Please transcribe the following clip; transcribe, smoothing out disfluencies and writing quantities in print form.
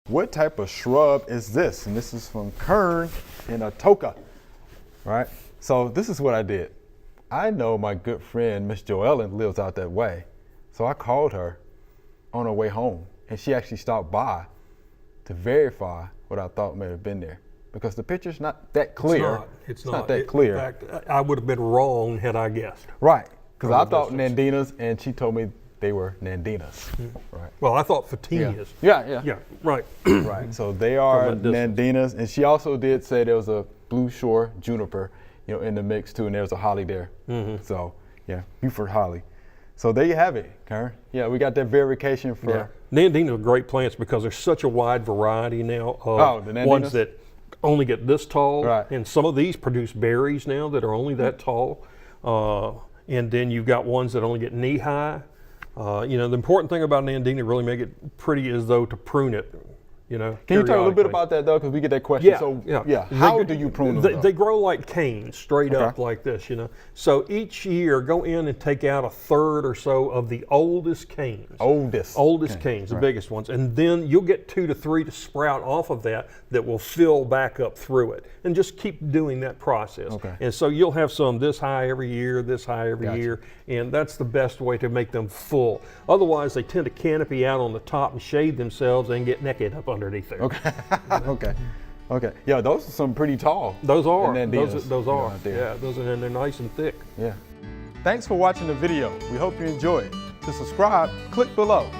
What type of shrub is this? And this is from Kern in Atoka, right? So this is what I did. I know my good friend, Miss Joellen, lives out that way. So I called her on her way home, and she actually stopped by to verify what I thought may have been there. Because the picture's not that clear. It's not that clear. In fact, I would have been wrong had I guessed. Right, because I thought Nandinas, and she told me they were Nandinas, right? Well, I thought Fatinias. Yeah, right. right. So they are Nandinas, and she also did say there was a blue shore juniper, in the mix too, and there's a holly there. So yeah, Buford holly. So there you have it, Karen. Yeah, we got that verification for. Nandina are great plants because there's such a wide variety now of ones that only get this tall, and some of these produce berries now that are only that tall, and then you've got ones that only get knee high. The important thing about Nandina, really make it pretty, is though to prune it. Can you talk a little bit about that though, because we get that question. How do you prune them? They grow like canes, straight up like this. So each year, go in and take out a third or so of the oldest canes. Oldest canes, the biggest ones, and then you'll get 2 to 3 to sprout off of that will fill back up through it, and just keep doing that process. And so you'll have some this high every year, this high every year, and that's the best way to make them full. Otherwise, they tend to canopy out on the top and shade themselves and get naked up underneath there. Okay. Yeah, those are some pretty tall. Those are. Those are. Yeah, those are, and they're nice and thick. Yeah. Thanks for watching the video. We hope you enjoyed. To subscribe, click below.